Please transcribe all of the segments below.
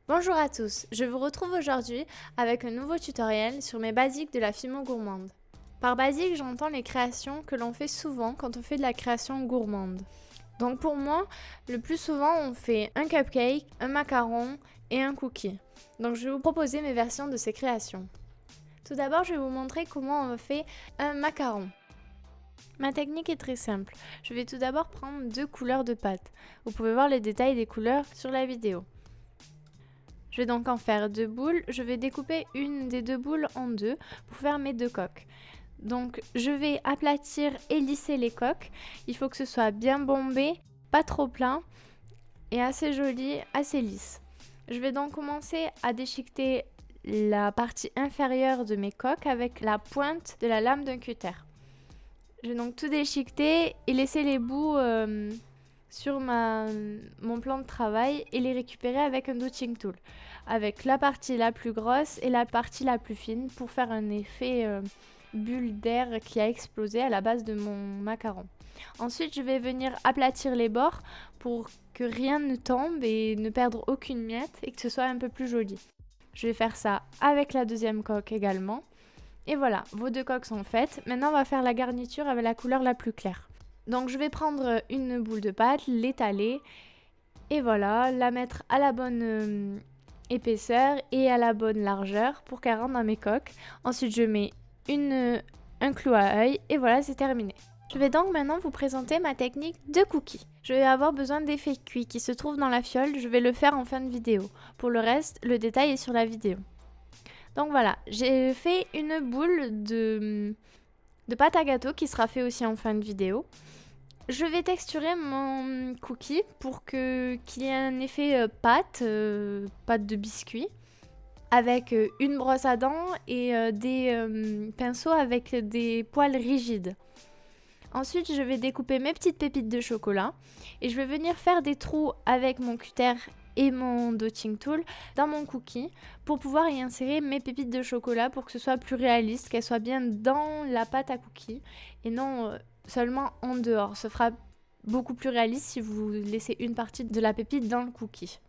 Bonjour à tous, je vous retrouve aujourd'hui avec un nouveau tutoriel sur mes basiques de la Fimo gourmande. Par basique, j'entends les créations que l'on fait souvent quand on fait de la création gourmande. Donc pour moi, le plus souvent on fait un cupcake, un macaron et un cookie. Donc je vais vous proposer mes versions de ces créations. Tout d'abord, je vais vous montrer comment on fait un macaron. Ma technique est très simple. Je vais tout d'abord prendre 2 couleurs de pâte. Vous pouvez voir les détails des couleurs sur la vidéo. Je vais donc en faire 2 boules. Je vais découper une des 2 boules en deux pour faire mes 2 coques. Donc je vais aplatir et lisser les coques. Il faut que ce soit bien bombé, pas trop plein et assez joli, assez lisse. Je vais donc commencer à déchiqueter la partie inférieure de mes coques avec la pointe de la lame d'un cutter. Je vais donc tout déchiqueter et laisser les bouts sur mon plan de travail et les récupérer avec un dotting tool, avec la partie la plus grosse et la partie la plus fine pour faire un effet bulle d'air qui a explosé à la base de mon macaron. Ensuite, je vais venir aplatir les bords pour que rien ne tombe et ne perdre aucune miette et que ce soit un peu plus joli. Je vais faire ça avec la deuxième coque également. Et voilà, vos 2 coques sont faites. Maintenant, on va faire la garniture avec la couleur la plus claire. Donc je vais prendre une boule de pâte, l'étaler et voilà, la mettre à la bonne épaisseur et à la bonne largeur pour qu'elle rentre dans mes coques. Ensuite je mets un clou à œil et voilà, c'est terminé. Je vais donc maintenant vous présenter ma technique de cookie. Je vais avoir besoin d'effets cuits qui se trouvent dans la fiole, je vais le faire en fin de vidéo. Pour le reste, le détail est sur la vidéo. Donc voilà, j'ai fait une boule de pâte à gâteau qui sera fait aussi en fin de vidéo. Je vais texturer mon cookie pour qu'il y ait un effet pâte de biscuit, avec une brosse à dents et des pinceaux avec des poils rigides. Ensuite, je vais découper mes petites pépites de chocolat et je vais venir faire des trous avec mon cutter et mon dotting tool dans mon cookie pour pouvoir y insérer mes pépites de chocolat pour que ce soit plus réaliste, qu'elles soient bien dans la pâte à cookie et non seulement en dehors. Ce fera beaucoup plus réaliste si vous laissez une partie de la pépite dans le cookie.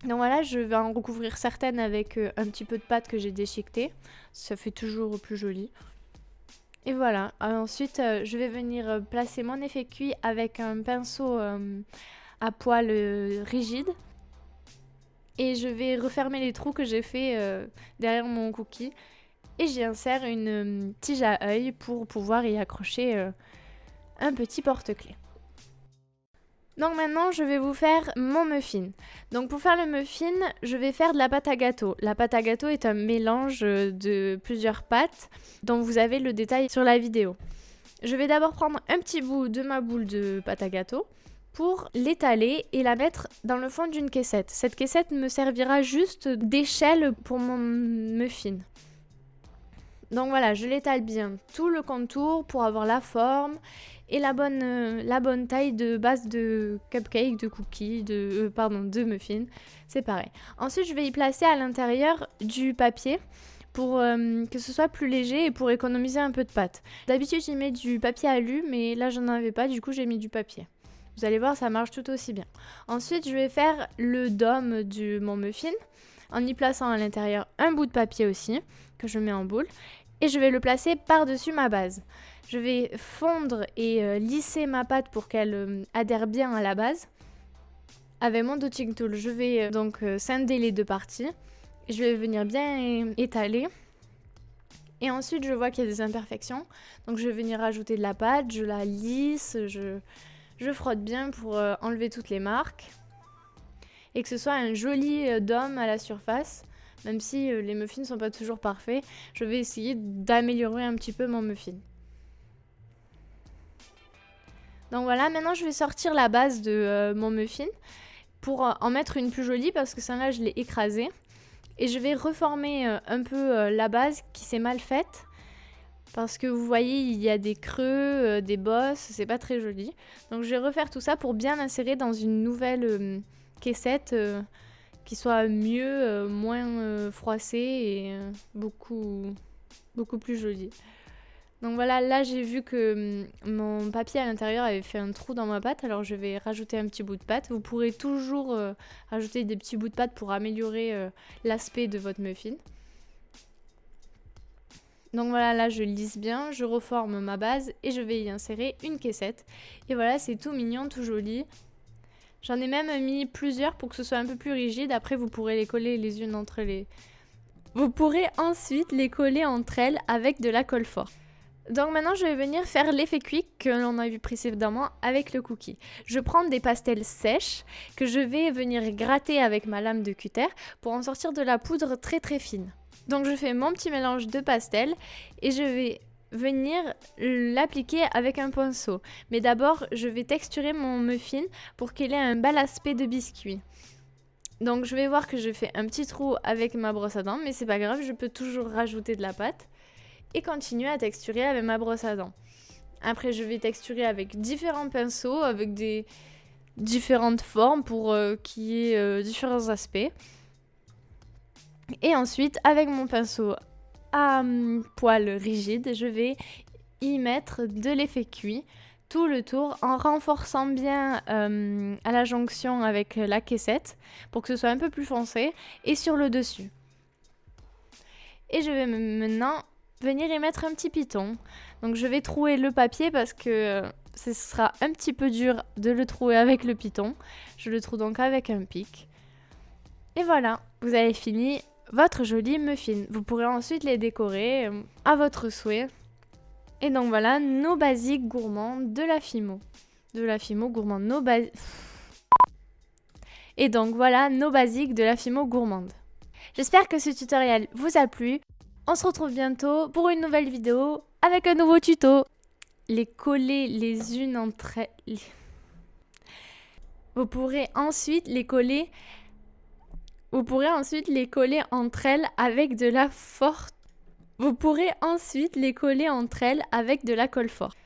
Donc voilà, je vais en recouvrir certaines avec un petit peu de pâte que j'ai déchiquetée. Ça fait toujours plus joli. Et voilà, ensuite je vais venir placer mon effet cuit avec un pinceau à poils rigide. Et je vais refermer les trous que j'ai fait derrière mon cookie. Et j'y insère une tige à œil pour pouvoir y accrocher un petit porte-clés. Donc maintenant, je vais vous faire mon muffin. Donc pour faire le muffin, je vais faire de la pâte à gâteau. La pâte à gâteau est un mélange de plusieurs pâtes dont vous avez le détail sur la vidéo. Je vais d'abord prendre un petit bout de ma boule de pâte à gâteau pour l'étaler et la mettre dans le fond d'une caissette. Cette caissette me servira juste d'échelle pour mon muffin. Donc voilà, je l'étale bien tout le contour pour avoir la forme et la bonne taille de base de cupcake, de cookie, de muffin. C'est pareil. Ensuite, je vais y placer à l'intérieur du papier pour que ce soit plus léger et pour économiser un peu de pâte. D'habitude, j'y mets du papier alu, mais là, j'en avais pas, du coup, j'ai mis du papier. Vous allez voir, ça marche tout aussi bien. Ensuite, je vais faire le dôme de mon muffin en y plaçant à l'intérieur un bout de papier aussi, que je mets en boule. Et je vais le placer par-dessus ma base. Je vais fondre et lisser ma pâte pour qu'elle adhère bien à la base. Avec mon dotting tool, je vais donc scinder les 2 parties. Je vais venir bien étaler. Et ensuite, je vois qu'il y a des imperfections. Donc je vais venir rajouter de la pâte, je la lisse, je frotte bien pour enlever toutes les marques. Et que ce soit un joli dôme à la surface. Même si les muffins ne sont pas toujours parfaits, je vais essayer d'améliorer un petit peu mon muffin. Donc voilà, maintenant je vais sortir la base de mon muffin pour en mettre une plus jolie parce que celle-là je l'ai écrasée. Et je vais reformer un peu la base qui s'est mal faite. Parce que vous voyez, il y a des creux, des bosses, c'est pas très joli. Donc je vais refaire tout ça pour bien l'insérer dans une nouvelle caissette qui soit mieux, moins froissée et beaucoup plus jolie. Donc voilà, là j'ai vu que mon papier à l'intérieur avait fait un trou dans ma pâte, alors je vais rajouter un petit bout de pâte. Vous pourrez toujours rajouter des petits bouts de pâte pour améliorer l'aspect de votre muffin. Donc voilà, là je lisse bien, je reforme ma base et je vais y insérer une caissette. Et voilà, c'est tout mignon, tout joli. J'en ai même mis plusieurs pour que ce soit un peu plus rigide. Après, vous pourrez les coller les unes entre les... Vous pourrez ensuite les coller entre elles avec de la colle forte. Donc maintenant, je vais venir faire l'effet quick que l'on a vu précédemment avec le cookie. Je prends des pastels sèches que je vais venir gratter avec ma lame de cutter pour en sortir de la poudre très très fine. Donc je fais mon petit mélange de pastels et je vais venir l'appliquer avec un pinceau. Mais d'abord, je vais texturer mon muffin pour qu'il ait un bel aspect de biscuit. Donc je vais voir que je fais un petit trou avec ma brosse à dents, mais c'est pas grave, je peux toujours rajouter de la pâte et continuer à texturer avec ma brosse à dents. Après, je vais texturer avec différents pinceaux, avec des différentes formes pour qu'il y ait différents aspects. Et ensuite, avec mon pinceau à poil rigide, je vais y mettre de l'effet cuit tout le tour en renforçant bien à la jonction avec la caissette pour que ce soit un peu plus foncé et sur le dessus. Et je vais maintenant venir y mettre un petit piton. Donc je vais trouer le papier parce que ce sera un petit peu dur de le trouer avec le piton. Je le trouve donc avec un pic. Et voilà, vous avez fini votre joli muffin. Vous pourrez ensuite les décorer à votre souhait. Et donc voilà, nos basiques gourmands de la Fimo. De la Fimo gourmande. Et donc voilà, nos basiques de la Fimo gourmande. J'espère que ce tutoriel vous a plu. On se retrouve bientôt pour une nouvelle vidéo avec un nouveau tuto. Les coller les unes entre elles. Vous pourrez ensuite les coller entre elles avec de la forte. Vous pourrez ensuite les coller entre elles avec de la colle forte.